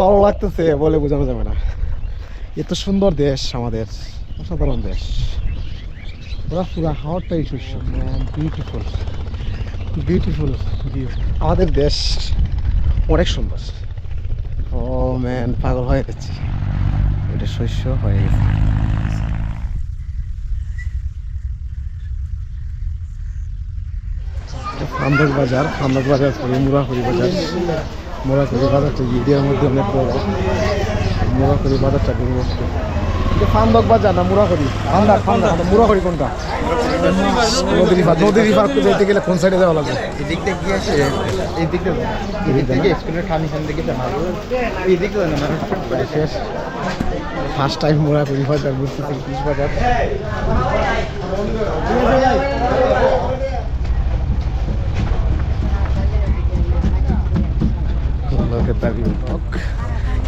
ভালো লাগতেছে বলে বোঝানো যাবে না। এত সুন্দর দেশ আমাদের, অসাধারণ দেশ। পুরা পুরা হাওয়াটাই শস্য, বিউটিফুল বিউটিফুল ভিউ। আমাদের দেশ অনেক সুন্দর। ও ম্যান, পাগল হয়ে গেছি, এটা শস্য হয়ে গেছে। ফান্দক বাজার, ফান্দক বাজার পরে মুরাকুড়ি বাজার। মুরাকুড়ি বাজারটা ইন্ডিয়ার মধ্যে অনেক বড়। মুরাকুড়ি বাজারটা ঘুরবো। ফান্দক বাজার না মুরাকুড়ি? ফান্দাক ফান্দাক মুরাকুড়ি কোনটা? নদী রিভার। নদী রিভার যেতে গেলে কোন সাইডে যাওয়া লাগবে? এদিক থেকে গিয়ে আসে এই দিক থেকে স্কুলের খানিখান থেকে এই দিক শেষ। ফার্স্ট টাইম মুরাকুড়ি বাজার ঘুরতেছি, কৃষ বাজার।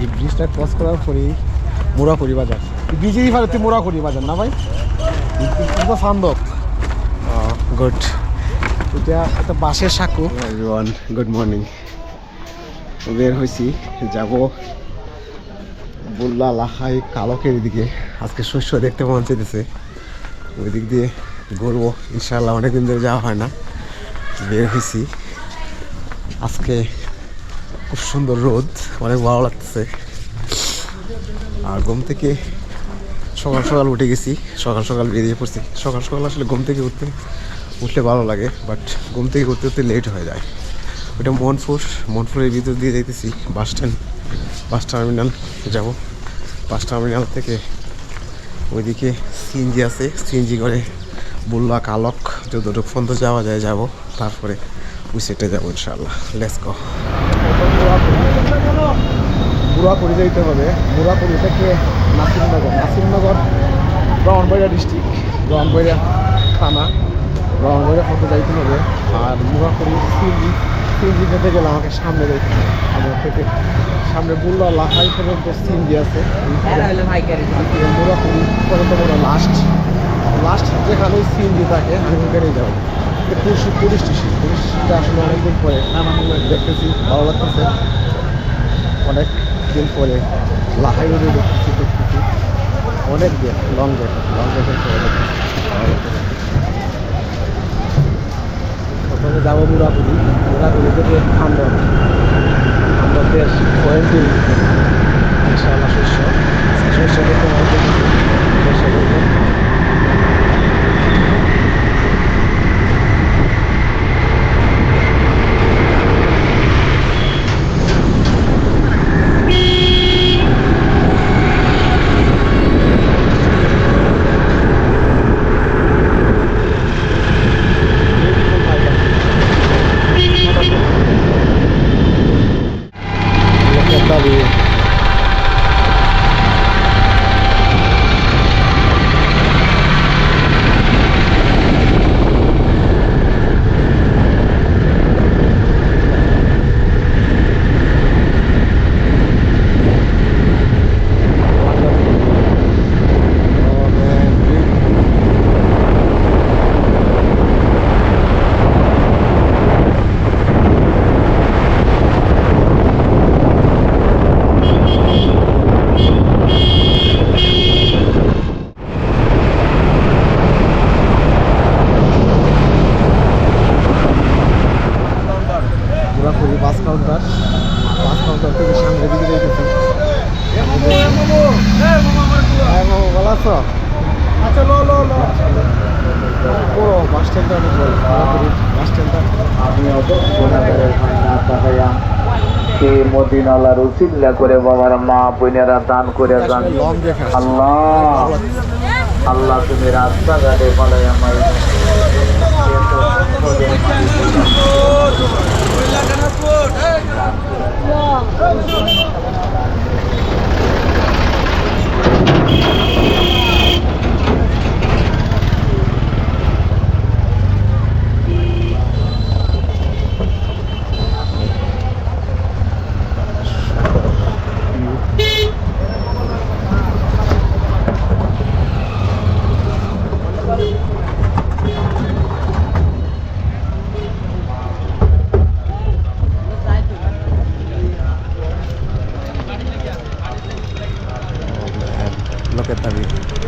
এই ব্রিজটা ক্রস করার পরেই মুরাকুড়ি বাজার। ব্রিজেরই ফেলে তুই মুরাকুড়ি বাজার না ভাই? ফান্দক। গুড। এটা একটা বাঁশের সাঁকো। Everyone, good morning. বের হয়েছি, যাব বুল্লা লাহাই কালকের দিকে। আজকে শস্য দেখতে মন চাইতেছে, ওই দিক দিয়ে ঘুরবো ইনশাল্লাহ। অনেকদিন ধরে যাওয়া হয় না। বের হয়েছি আজকে, খুব সুন্দর রোদ, অনেক ভালো লাগতেছে। আর ঘুম থেকে সকাল সকাল উঠে গেছি, সকাল সকাল বেরিয়ে পড়ছি। সকাল সকাল আসলে ঘুম থেকে উঠলে ভালো লাগে, বাট ঘুম থেকে উঠতে উঠতে লেট হয়ে যায়। ওইটা মনপুরের ভিতর দিয়ে যাইতেছি। বাস টার্মিনাল যাব। বাস টার্মিনাল থেকে ওইদিকে সিএনজি আছে, সিএনজি করে বুল্লা কালক যতটুকু পর্যন্ত যাওয়া যায় যাব। তারপরে ওই সেটে যাবো ইনশাআল্লাহ। Let's go. মুরাকুড়ি যাইতে হবে। মুরাকুড়ি থেকে নাসিরনগর ব্রাহ্মণবাড়িয়া ডিস্ট্রিক্ট, ব্রাহ্মণবাড়িয়া থানা, ব্রাহ্মণবাড়িয়া পথে যাইতে হবে। আর মুরাকুড়ি সিএনজি যেতে গেলে আমাকে সামনে যাইতে হবে। আমার থেকে সামনে বুল্লা লাহাই পর্যন্ত সিএনজি আছে। মুরাকুড়ি পর্যন্ত বড় লাস্ট যেখানে সিএনজি থাকে আমি ওখানেই যাবো। পুলিশ স্টেশনটা আসলে অনেকদিন পরে দেখতেছি, ভালো লাগতেছে। অনেক দিন পরে লাহাই রোডে দেখতেছি। অনেক দিন লং গেটের পরে দেখতেছি, ভালো লাগতেছে। প্রথমে যাবো মুরাকুড়ি থেকে খান্দকের পয়েন্টে ইনশাআল্লাহ শস্য দেখতে ভালো লাগতেছে। শস্য দেখতে বাস কাউন্টার থেকে সামনে দিকে যাইতেছি। ভালো আছো? আচ্ছা পুরো বাস স্ট্যান্ডটা অনেক বড়। বাস স্ট্যান্ডটা কে মদিনালার উসিল্লা করে বাবার মা বোনেরা দান করে যান। আল্লাহ তুমি রাস্তাঘাটে বলে আমায় Look at the view.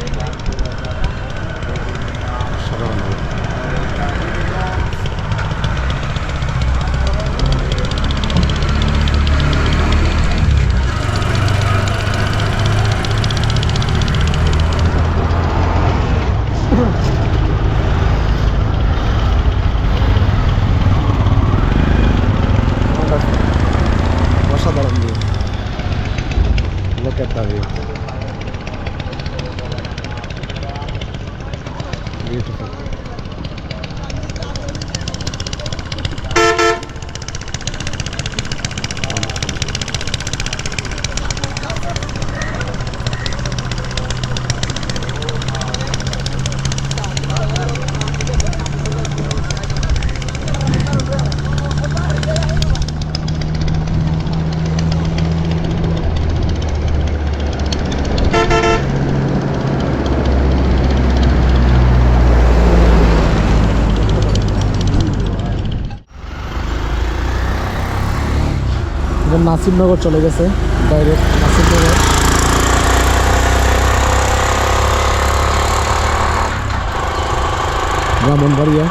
অসাধারণ view. Look at the view. Beautiful. Nasimnagar চলে গেছে ডাইরেক্ট নাসিমনগর ব্রাহ্মণবাড়িয়া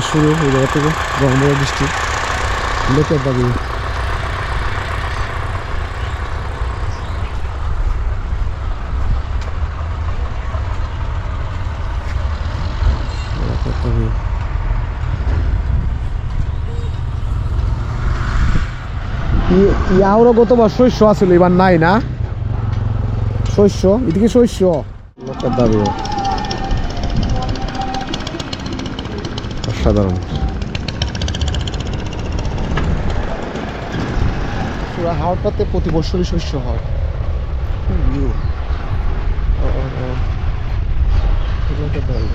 শুরু এই জায়গা থেকে ব্রাহ্মণবাড়িয়া ডিস্ট্রিক্ট লোকের দাবি ইয়ারও গতবার শস্য আছিল এবার নাই না শস্য এদিকে শস্য লোকের দাবি অসাধারণ হাওড়টাতে প্রতি বছরই শস্য হয় লোকের দাবি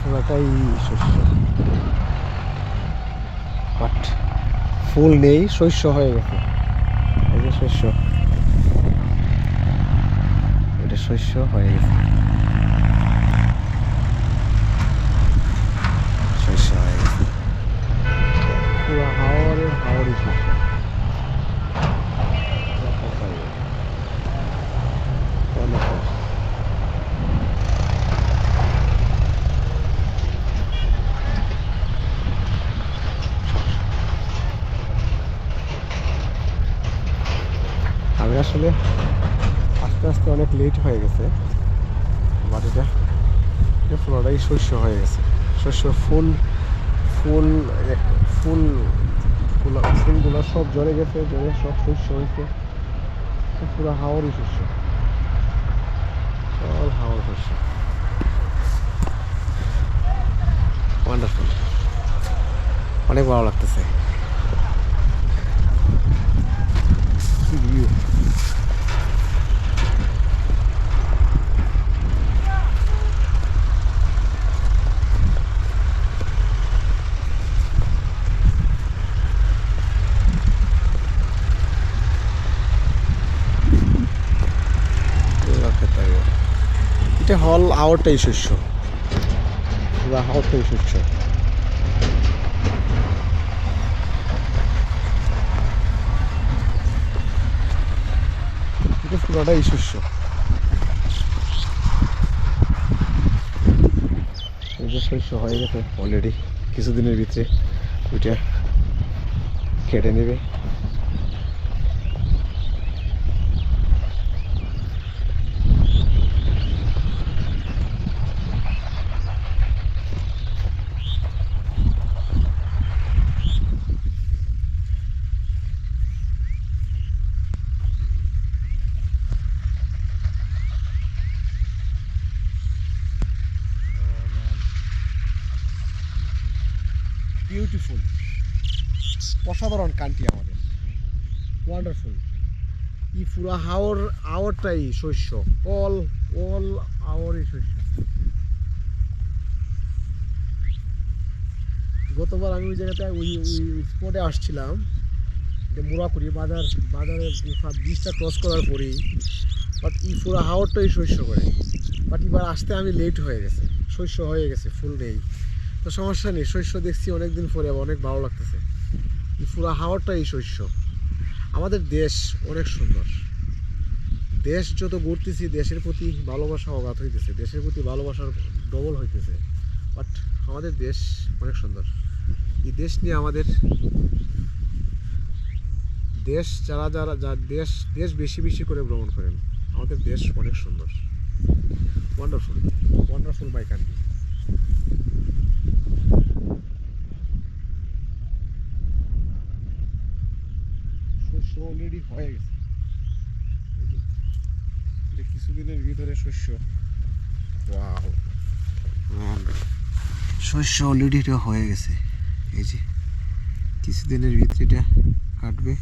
পুরাটাই শস্য বাট ফুল নেই শস্য হয়ে গেছে এই যে শস্য এটা শস্য হয়ে গেছে শস্য হয়ে গেছে পুরো হাওড়ের শস্য আমি আসলে আস্তে আস্তে অনেক লেট হয়ে গেছে বাট এটা পুরোটাই শস্য হয়ে গেছে শস্য ফুল ফুল ফুল ফুলগুলো সব জ্বরে গেছে জ্বরে সব শস্য হয়েছে পুরো হাওড়ই শস্য সব হাওড় শস্য ওয়ান্ডারফুল অনেক ভালো লাগতেছে ভিউ এটা হল আওয়ারটাই শস্য পুরো হাওড়টাই শস্য পুরোটাই শস্য শস্য হয়ে গেছে অলরেডি কিছুদিনের ভিতরে ওইটা কেটে নেবে বিউটিফুল অসাধারণ কান্ট্রি আমাদের ওয়ান্ডারফুল এই পুরা আওয়ারটাই শস্য, অল আওয়ারই শস্য। গতবার আমি ওই জায়গাতে ওই স্পটে আসছিলাম, যে মুরাকুরি বাজারে 20টা ক্রস করার পরেই, বাট এই পুরা হাওরটাই শস্য করে। বাট এবার আসতে আমি লেট হয়ে গেছে, শস্য হয়ে গেছে, ফুল নেই। তো সমস্যা নেই, শস্য দেখছি অনেকদিন পরে, অনেক ভালো লাগতেছে। এই পুরা হাওরটাই শস্য। আমাদের দেশ অনেক সুন্দর। দেশ যত ঘুরতেছি, দেশের প্রতি ভালোবাসা অগাধ হইতেছে, দেশের প্রতি ভালোবাসার ডবল হইতেছে। বাট আমাদের দেশ অনেক সুন্দর। এই দেশ নিয়ে আমাদের দেশ যারা দেশ বেশি করে ভ্রমণ করেন, আমাদের দেশ অনেক সুন্দর। Wonderful my country. শস্য অলরেডি হয়ে গেছে, কিছুদিনের ভিতরে শস্য। ওয়াও, শস্য অলরেডি হয়ে গেছে। এই যে কিছুদিনের ভিতরে এটা কাটবে।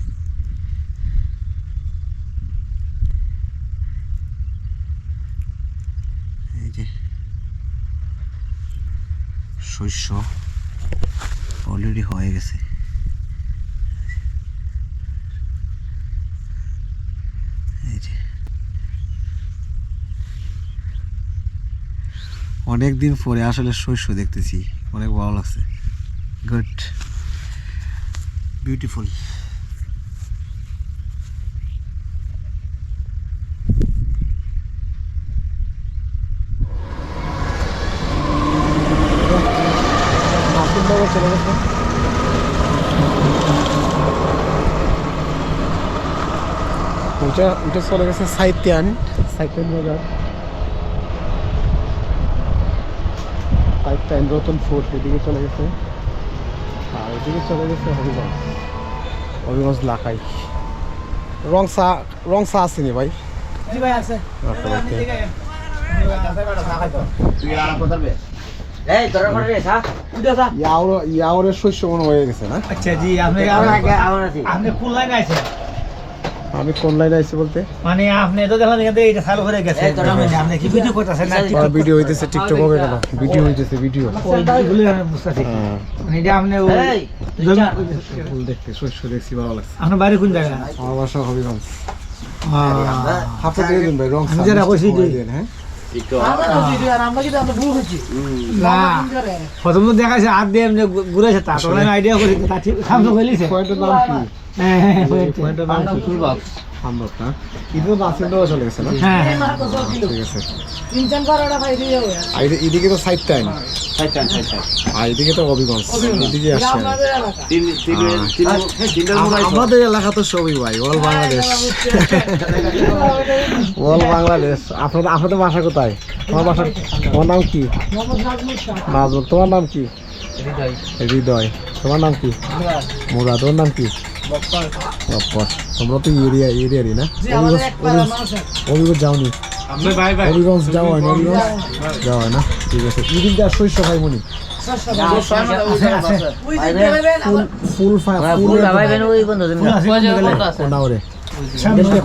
এই যে শস্য অলরেডি হয়ে গেছে। এই যে অনেকদিন পরে আসলে শস্য দেখতেছি, অনেক ভালো লাগছে। Good, beautiful. চলে গেছে ওইটা চলে গেছে সাইত্যান বাজার, সাইত্যান রতনপুর এদিকে চলে গেছে। আর এদিকে চলে গেছে হবিগঞ্জ লাখাই। রং চা আসেনি ভাই? ইয়াওরের শস্য মনে হয়ে গেছে না? আচ্ছা জি, আপনি কোন লাইনে আছেন? আমি কোন লাইনে আছি বলতে, মানে আপনি তো দেখেন এখান থেকে এটা চালু হয়ে গেছে, আপনি কি ভিডিও করতেছেন না? ভিডিও হইতেছে, টিকটক হবে কেন? ভিডিও হইতেছে, ভিডিও ওইগুলো আমি বুঝতেছি। মানে এটা আপনি ফুল দেখতে, শস্য দেখছি, ভালো লাগছে। আপনার বাড়ি কোন জায়গায়? আমার বাসা হবিগঞ্জ। হাফে দিয়ে দিন ভাই, রং চা যারা কইছি দিন। হ্যাঁ, প্রথম তো দেখাচ্ছে হাত দিয়ে এমনি ঘুরেছে, তা তো আইডিয়া করি সামনে বলিছে। পয়েন্টের নাম কি? পয়েন্টের নাম কি? টুলবক্স। আমরা না ইদো বাসেন্ডও চলে গেছে না? হ্যাঁ ঠিক আছে। এদিকে তো সাইড টাইম, আর এদিকে তো হবিগঞ্জ, এদিকে আসছে। আমাদের এলাকা তো সবই ভাই, অল বাংলাদেশ। অল বাংলাদেশ। আপনাদের বাসা কোথায়? তোমার নাম কি? নাজমুল। তোমার নাম কি? হৃদয়। তোমার নাম কি? মুরাদ। ওর নাম কি? বপ্পর। তোমরা তো এরিয়ারই না? হবিগঞ্জ যাওনি? হবিগঞ্জ যাওয়া হয় না? হবিগঞ্জ যাওয়া হয় না? ঠিক আছে। ইদিনটা শস্য ভাই মনি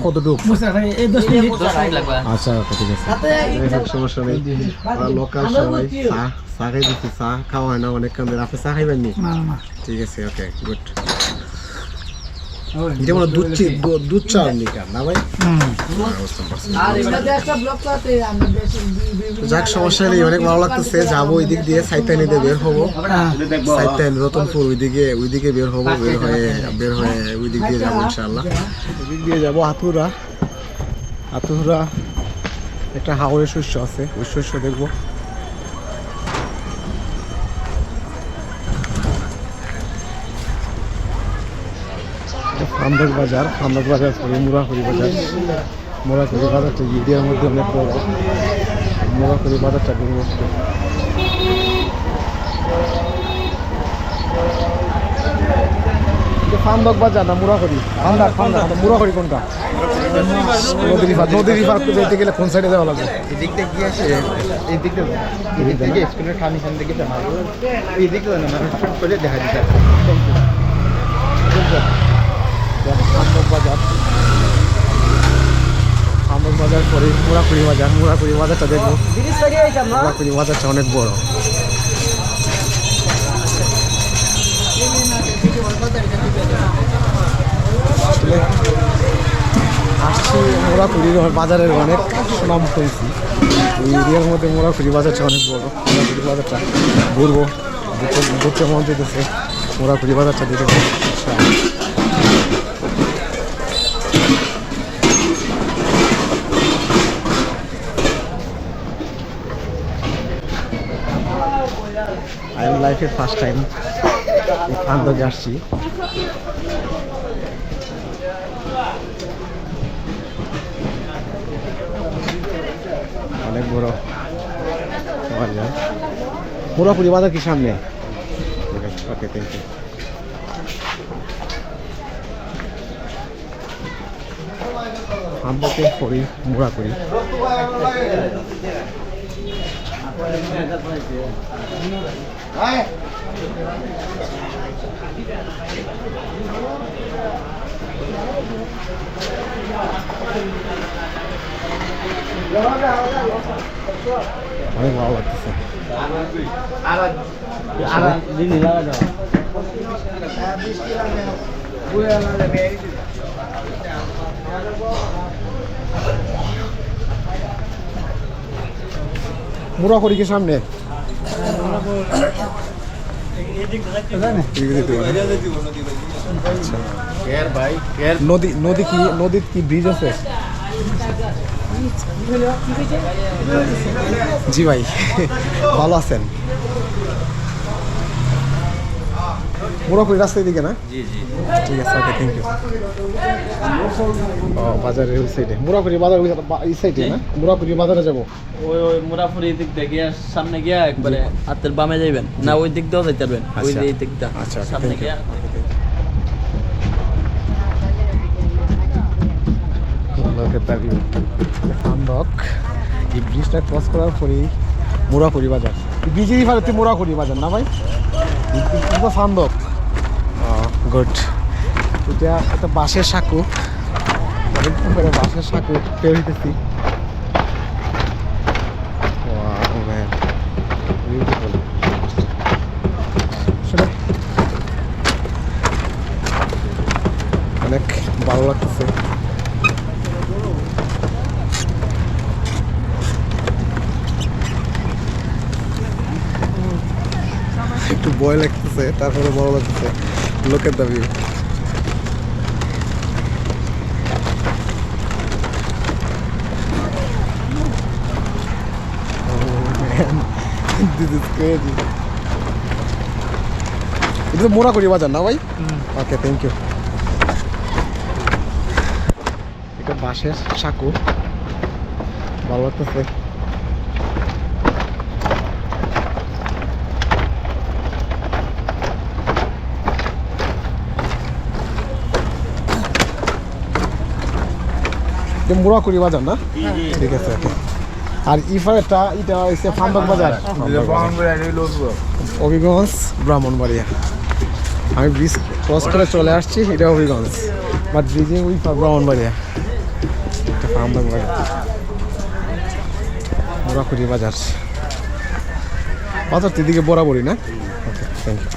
কতটুকু? আচ্ছা ঠিক আছে, সমস্যা নেই। লোকাল সবাই চা খাই দিচ্ছি, চা খাওয়া হয় না অনেক কান্দের। আপনি চা খাইবেন নি? ঠিক আছে, ওকে, গুড। এটা মানে দুধ চা না ভাই? যাক, সমস্যা নেই, অনেক ভালো লাগতেছে। যাবো ওই দিক দিয়ে, সাইত্যানিতে বের হবো। সাইত্যান রতনপুর ওইদিকে বের হবো, বের হয়ে ওই দিক দিয়ে যাবো ইনশাআল্লাহ। ওই দিক দিয়ে যাবো হাতুরা একটা হাওড়ের শস্য আছে, ওই শস্য দেখবো। ফামদাক বাজার পরে মুরাকুরি বাজারটা ইন্ডিয়ার মধ্যে অনেক বড়। মুরাকুরি বাজারটা বিমস্ত। ফামদাক বাজার না মুরাকুরি? মুরাকুরি কোনটা? নদী রিভার যেতে গেলে কোন সাইডে যাওয়া লাগবে? এদিক থেকে গিয়ে আসে, এদিক থেকে স্কুলের খানিখান থেকে এদিক করে দেখা দিচ্ছে। ফামদাক বাজার ফান্দক বাজার পরে মুরাকুড়ি বাজারটা দেখবো। মুরাকুড়ি বাজারটা অনেক বড়। আসলে আসছি মুরাকুড়ির বাজারের অনেক সুনাম পেয়েছি। এই এরিয়ার মধ্যে মুরাকুড়ি বাজারটা অনেক বড়। মুরাকুড়ি বাজারটা ঘুরবো, ঘুরতে মন যেতেছে। মুরাকুড়ি বাজারটা দেখে আমি লাইফের ফার্স্ট টাইম ফান্দকে আসছি। অনেক বড় বাজার। পুরোপুরি বাজার কি সামনে? ওকে, থ্যাংক ইউ। ফান্দকে পড়ি মুরাকুড়ি। অনেক ভালো লাগতেছে। মুরাকুড়ি কি সামনে? নদীর কি ব্রিজ আছে? জি ভাই, ভালো আছেন? মুরাকুড়ি রাস্তার দিকে না? জি জি, ঠিক আছে, ওকে, থ্যাংক ইউ। ও, বাজারের ওই সাইডে মুরাকুড়ি বাজার, এই সাইডে না? মুরাকুড়ি বাজারে যাবো। ওই মুরাফুরি দিক দিয়ে গিয়ে সামনে গিয়া একবারে হাতের বামে যাইবেন না, ওই দিক দিয়েও যাইতে পারবেন। ওই দিকটা আচ্ছা, সামনে গিয়া ফান্দক। এই ব্রিজটা ক্রস করার পরেই মুরাকুড়ি বাজার। ব্রিজেরই ভারতে মুরাকুড়ি বাজার না ভাই? তো ফান্দক। গুড। এটা একটা বাঁশের সাঁকো, অনেকদিন করে বাঁশের সাঁকো পেয়ে হইতেছি। অনেক ভালো লাগতেছে। একটু ভয় লাগতেছে, তারপরে ভালো লাগতেছে। লোকের দাবি এটা মুরাকুড়ি বাজার না ভাই? ওকে, থ্যাংক ইউ। এটা বাঁশের সাঁকো, ভালো লাগতেছে। মুরাকুড়ি বাজার না? ঠিক আছে, ওকে। আর ইফারটা এটা হচ্ছে ফান্দক বাজার, হবিগঞ্জ ব্রাহ্মণবাড়িয়া। আমি ব্রিজ ক্রস করে চলে আসছি, এটা হবিগঞ্জ, বাট ব্রিজে ওই ব্রাহ্মণবাড়িয়া। এটা ফান্দক বাজার, মুরাকুড়ি বাজার। বাজার দিকে বরাবরই না? ওকে, থ্যাংক ইউ।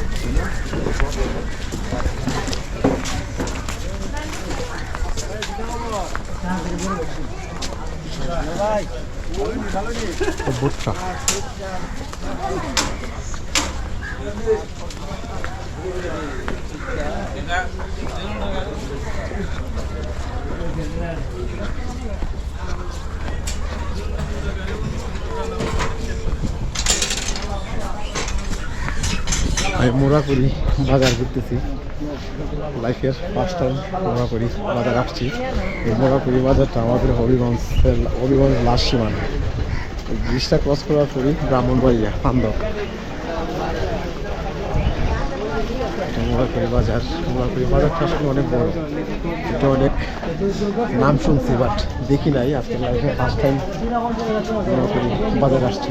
ভুট্টা আমি মুরাকুড়ি বাজার ঘুরতেছি। লাইফের ফার্স্ট টাইম মুরাকুড়ি বাজার আসছি। এই মুরাকুড়ি বাজারটা আমাদের হবিগঞ্জ লাস্ট সীমানা। এই ব্রিজটা ক্রস করার পরই ব্রাহ্মণবাড়িয়া ফান্দক। মুরাকুড়ি বাজারটা আসলে অনেক বড়। এটা অনেক নাম শুনছি, বাট দেখি নাই। আজকে লাইফে ফার্স্ট টাইম মুরাকুড়ি বাজার আসছি।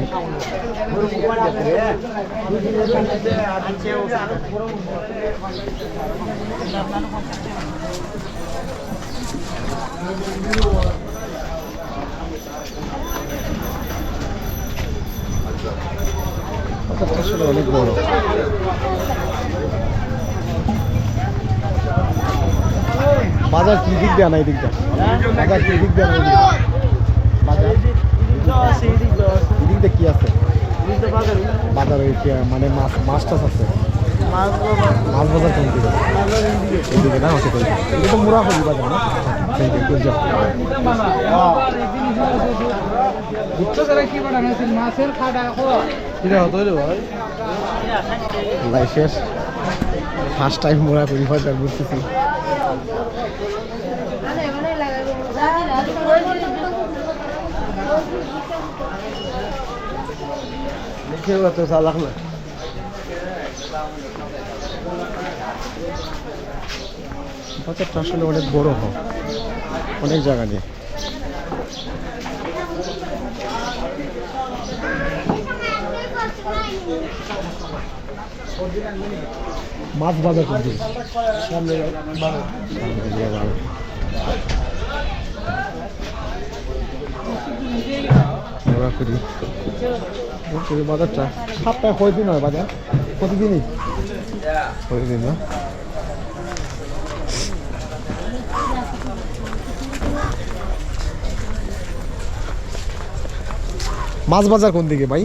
বাজারটা আসলে অনেক বড়। বাজার কি দিক দেয় না এই দিকটা? বাজার কি দিক দেয় না এই দিকটা? বাজার এদিক দিয়ে কি আছে? বাজার ওই মানে মাছ টাছ আছে, মাছ বাজার কোন দিকে? এদিকে না? ওকে এটা তো মুরাফলি বাজার না? লাইফের ফার্স্ট টাইম মুরাফলি বাজার ঘুরতেছি। বাজারটা আসলে অনেক বড় হয়, অনেক জায়গা নিয়ে। মাছ বাজার করতে সামনে বাজারটা সপ্তাহে কয়দিন হয় বাজার? প্রতিদিনই? প্রতিদিন না? মাছ বাজার কোন দিকে ভাই?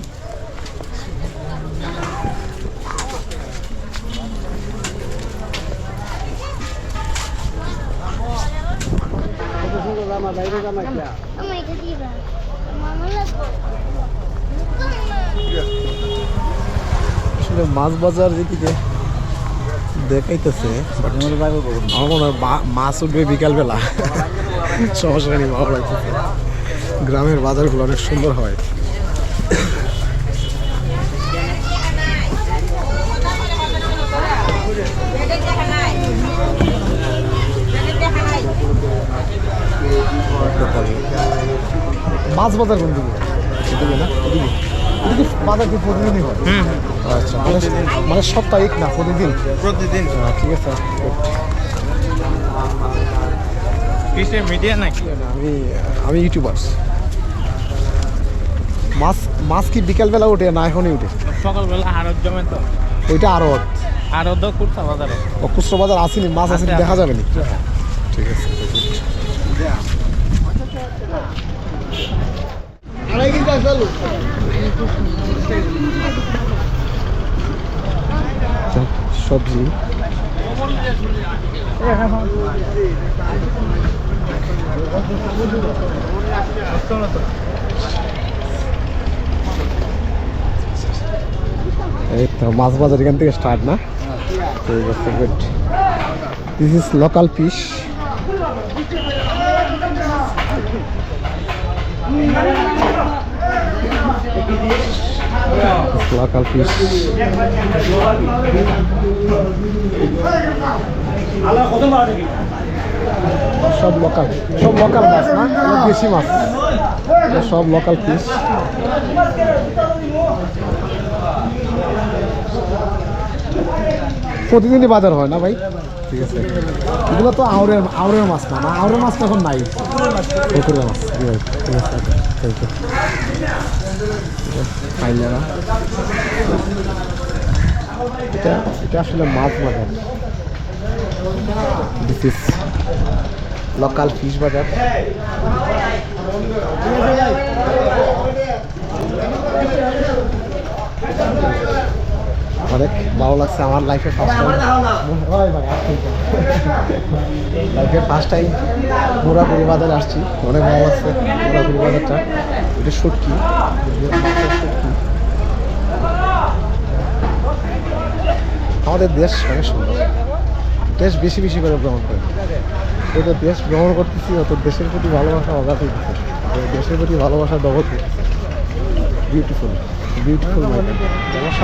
আসলে মাছ বাজার যেদিকে দেখাইতেছে আমার মনে হয় মাছ উঠবে বিকালবেলা। সমস্যা নেই, ভালো লাগতেছে। গ্রামের বাজারগুলো অনেক সুন্দর হয়। মাছ বাজার কোন দিকে? এদিকে না? এদিকে এদিকে বাজার কি প্রতিদিনই হয়? আচ্ছা, মানে সাপ্তাহিক না প্রতিদিন? প্রতিদিন। ঠিক আছে। কিসের মিডিয়া নাকি? আমি ইউটিউবার। মাছ কি বিকালবেলা উঠে না এখনই উঠে? সকালবেলা আড়ত জমে তো। ওইটা আড়ত? আড়ত খুচরা বাজারে। ও খুচরা বাজার আসেনি, মাছ আসেনি, দেখা যাবে নি? ঠিক আছে। সবজি এই তো মাছ বাজার এখান থেকে স্টার্ট না? ঠিক আছে, good. This is local fish. Local fish. সব লোকাল মাছ না? দেশি মাছ, সব লোকাল ফিশ। প্রতিদিনই বাজার হয় না ভাই? ঠিক আছে। এগুলো তো আউরের মাছ না? আউরের মাছ তো এখন নাই, পুকুরের মাছ। ঠিক আছে, থ্যাংক ইউ। এটা আসলে মাছ বাজার। দিস ইজ লোকাল ফিশ বাজার। অনেক ভালো লাগছে। আমার লাইফে ফার্স্ট টাইম মুরাপুরি বাজারে আসছি। অনেক ভালো লাগছে মুরাপুরি বাজারটা। এটা শুটকি। আমাদের দেশ অনেক সুন্দর। দেশ বেশি বেশি করে ভ্রমণ করে। যত দেশ ভ্রমণ করতেছি তত দেশের প্রতি ভালোবাসা অগাধ হইতেছে। দেশের প্রতি ভালোবাসা জগৎ হইতেছে। Beautiful beautiful market. আমার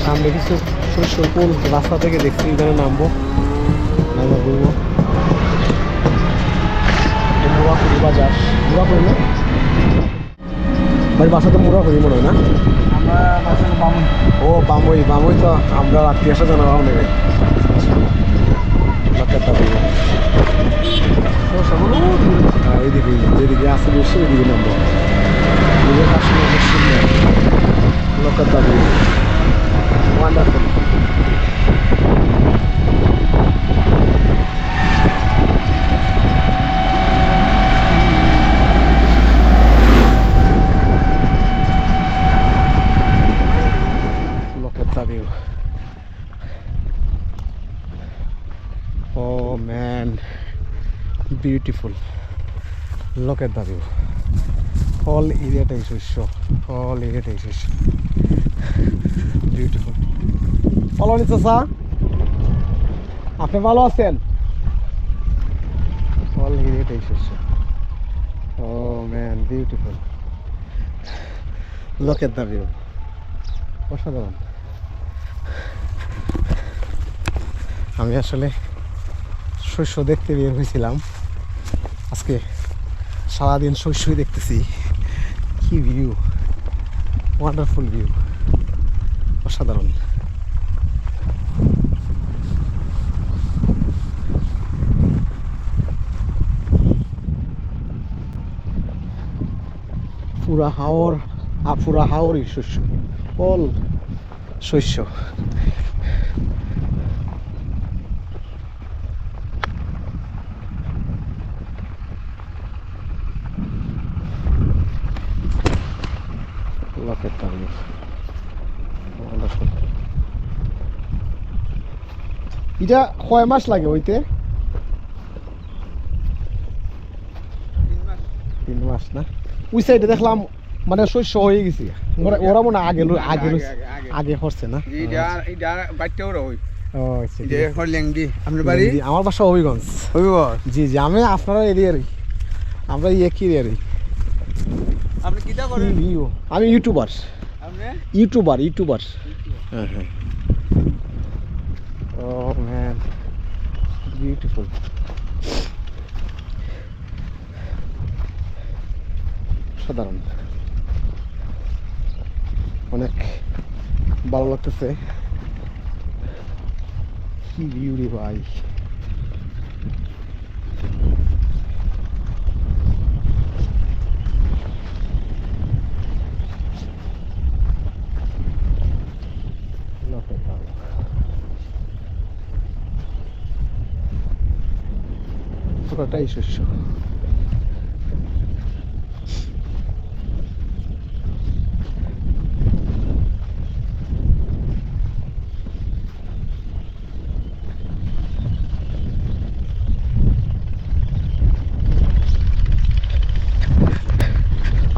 সামনে কিছু সুন্দর কোন রাস্তা থেকে দেখছি, এখানে নামবো ঘুরবো। মুরাপুরি বাজার। মুরাপুরি না ভাই? বাসা তো মুরাপুরি মনে হয় না? ও বামুই তো আমরা আত্মীয় স্বজন বামুন নেবে। এইদিকে যেদিকে আসে বেশি ওইদিকে নামবো। ম্যান বিউটিফুল, লোক এট দ্য ভিউ। অল এরিয়াটাই শস্য, অল এরিয়াটাই শস্য, বিউটিফুল। ফলনি চাচা, আপনি ভালো আছেন? অল এরিয়াটাই শস্য। ও ম্যান বিউটিফুল, লোক এট দ্য ভিউ, অসাধারণ। আমি আসলে শস্য দেখতে বের হয়েছিলাম, আজকে সারাদিন শস্যই দেখতেছি। কি ভিউ, ওয়ান্ডারফুল ভিউ, অসাধারণ। পুরা হাওরই শস্য, অল শস্য। এটা কয় মাস লাগে হইতে? 3 মাস না? ওই সাইডে দেখলাম মানে শস্য হয়ে গেছে, ওরা মনে হয় আগে হচ্ছে না? আমার বাসা হবিগঞ্জ। জি জি, আমি আপনারা এরিয়ারই, আমরা একই এরিয়ারই। আপনি কিটা করেন? আমি ইউটিউবার। আপনি ইউটিউবার। হ্যাঁ হ্যাঁ। ও ম্যান বিউটিফুল, সাধারণ, অনেক ভালো লাগতেছে। কি ভিউ রে ভাই, পুরোটাই শস্য।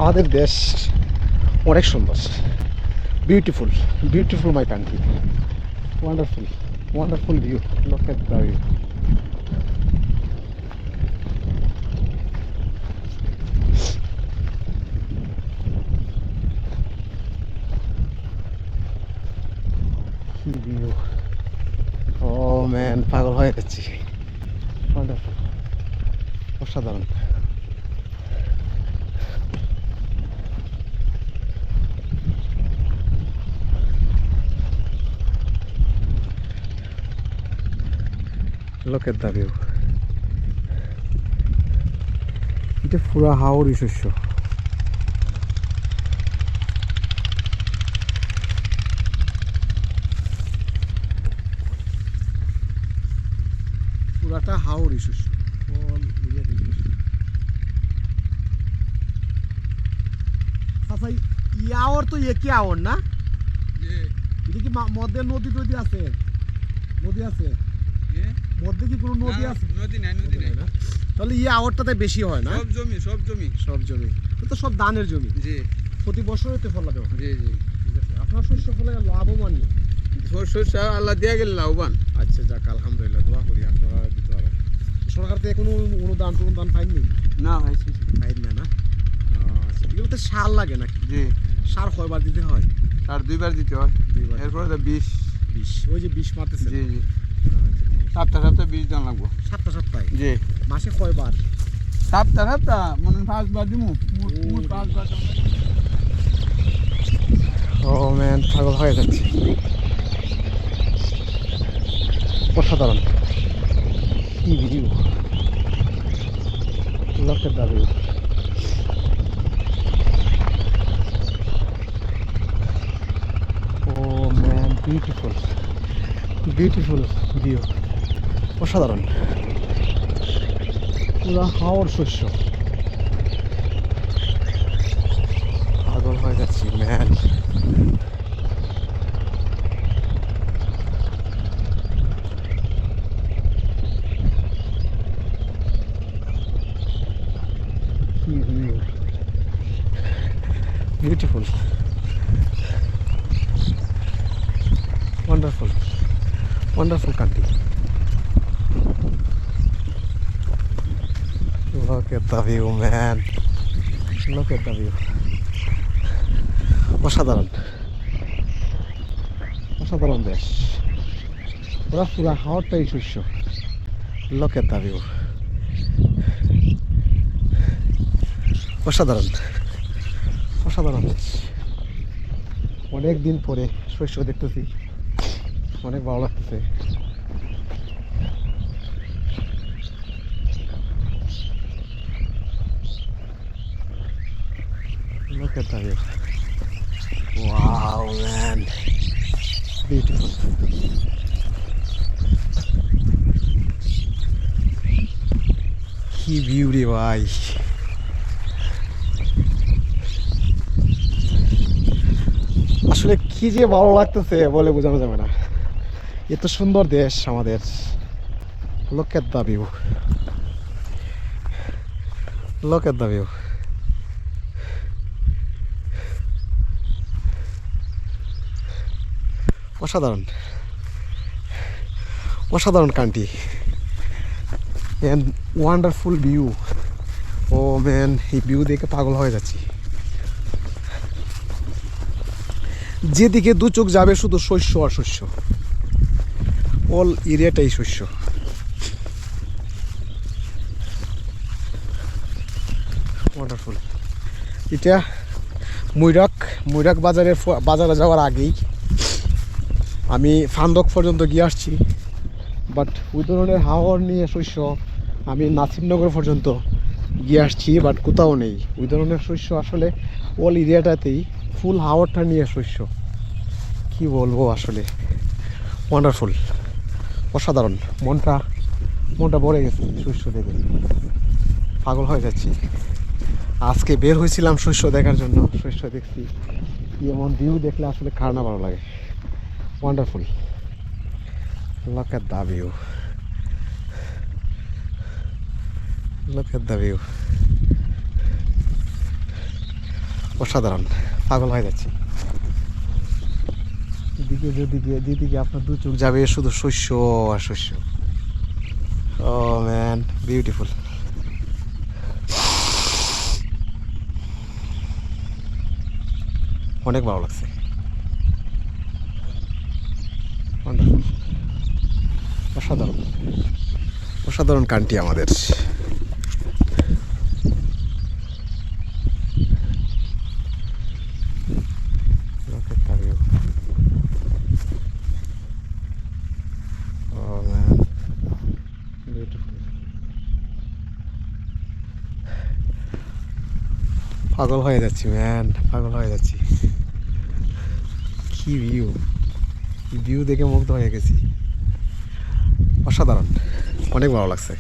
আমাদের দেশ অনেক সুন্দর, beautiful, beautiful my country, wonderful, wonderful view, look at the view. কি ভিউ, ও ম্যান পাগল হয়ে যাচ্ছি, ওয়ান্ডারফুল, অসাধারণ। Look at the view. এটা পুরা হাওড়ি শস্য। পুরাটা হাওড়ি শস্য, আচ্ছা ইয়াওর তো একই আওর না? এটা কি মধ্যে নদী টদী আছে? নদী আছে মধ্যে, কি কোনো নদী আছে? নদী নাই না? তাহলে এই আওয়ারটাতে বেশি হয় না? সব জমি তো সব ধানের জমি। জি, প্রতি বছর হতে ফল লাগে। জি জি, ঠিক আছে। আপনার শস্য ফলে লাভবান নেই? শস্য আল্লাহ দিয়ে গেলে লাভবান। আচ্ছা যাক, আলহামদুলিল্লাহ, দোয়া করি আপনারা দিতে পারেন। সরকার থেকে কোনো অনুদান পাইনি? না হয়েছে, পাইন না? আচ্ছা, এগুলো তো সার লাগে নাকি? জি, সার কয়বার দিতে হয়? আর 2 বার দিতে হয়। 2 বার। এরপরে তো 20, ওই যে 20 মারতেছে। জি জি, সপ্তাহে 20 জন লাগবো। সপ্তাহে? জি, মাসে কয়বার? সপ্তাহে মনে 5 বার দিমু, মোট 5 বার। ও ম্যান পাগল হয়ে যাচ্ছে, অসাধারণ। কি view, look at the view. Oh man, beautiful, beautiful view, অসাধারণ। পুরা হাওর শস্য, পাগল হয়ে যাচ্ছি man. Beautiful, wonderful, wonderful country. Look at the view, man. Look at the view. অসাধারণ, অসাধারণ দেশ। ওরা পুরা হাওয়াটাই শস্য। Look at the view. অসাধারণ, অসাধারণ দেশ। অনেক দিন পরে শস্য দেখতেছি, অনেক ভালো লাগতেছে। Look at the view. Wow, man. Beautiful. কি বিউটি ভাই। আসলে কি যে ভালো লাগতেছে বলে বোঝানো যাবে না। এত সুন্দর দেশ আমাদের। Look at the view. Look at the view. অসাধারণ, অসাধারণ country and wonderful view. Oh man, এই ভিউ দেখে পাগল হয়ে যাচ্ছি। যেদিকে দু চোখ যাবে শুধু শস্য আর শস্য, অল এরিয়াটাই শস্য। ওয়ান্ডারফুল। এটা মৈরাক বাজারে যাওয়ার আগেই আমি ফান্দক পর্যন্ত গিয়ে আসছি, বাট ওই ধরনের হাওয়ার নিয়ে শস্য আমি নাসিরনগর পর্যন্ত গিয়ে আসছি, বাট কোথাও নেই ওই ধরনের শস্য। আসলে অল এরিয়াটাতেই ফুল হাওয়ারটা নিয়ে শস্য। কি বলবো, আসলে ওয়ান্ডারফুল, অসাধারণ। মনটা ভরে গেছে শস্য দেখে, পাগল হয়ে যাচ্ছি। আজকে বের হয়েছিলাম শস্য দেখার জন্য, শস্য দেখছি। এমন ভিউ দেখলে আসলে কার না ভালো লাগে। Wonderful. Look at the view. Look at the view. অসাধারণ, পাগল হয়ে যাচ্ছি। যেদিকে আপনার দু চোখ যাবে শুধু শস্য আর শস্য। ও ম্যান, বিউটিফুল। অনেক ভালো লাগছে। অসাধারণ, অসাধারণ কান্ট্রি আমাদের। পাগল হয়ে যাচ্ছি ম্যান, পাগল হয়ে যাচ্ছি। কি ভিউ দেখে মুগ্ধ হয়ে গেছি। অসাধারণ, অনেক ভালো লাগছে।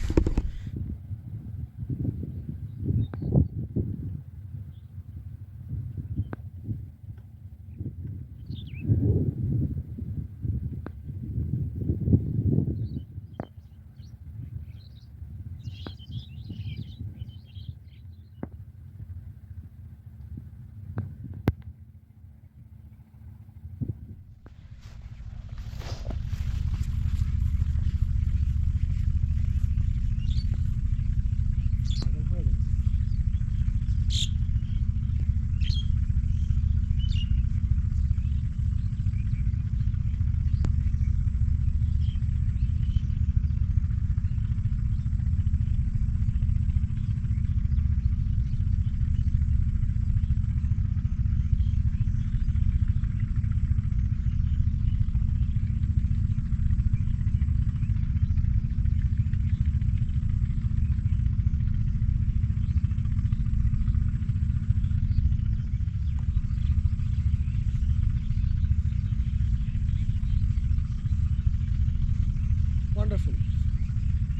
ওয়ান্ডারফুল,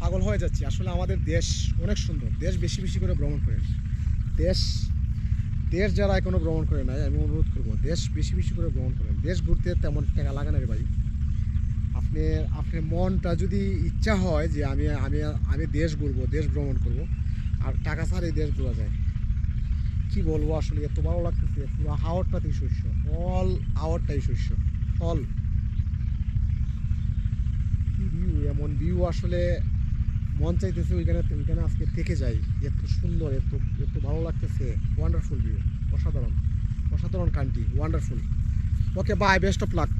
পাগল হয়ে যাচ্ছি। আসলে আমাদের দেশ অনেক সুন্দর। দেশ বেশি বেশি করে ভ্রমণ করেন। দেশ যারা এখনো ভ্রমণ করে নাই, আমি অনুরোধ করবো দেশ বেশি বেশি করে ভ্রমণ করেন। দেশ ঘুরতে তেমন টাকা লাগে না রে ভাই। আপনার মনটা যদি ইচ্ছা হয় যে আমি দেশ ঘুরবো, দেশ ভ্রমণ করব, আর টাকা ছাড়া এই দেশ ঘোরা যায়। কি বলবো আসলে এত ভালো লাগতেছে, পুরো হাওরটাতেই শস্য, অল আওয়ারটাই শস্য, অল ভিউ, এমন ভিউ আসলে মন চাইতেছে ওইখানে ওইখানে আজকে থেকে যাই, এত সুন্দর, এত এত ভালো লাগতেছে, ওয়ান্ডারফুল ভিউ, অসাধারণ অসাধারণ country, wonderful. Okay bye, best of luck.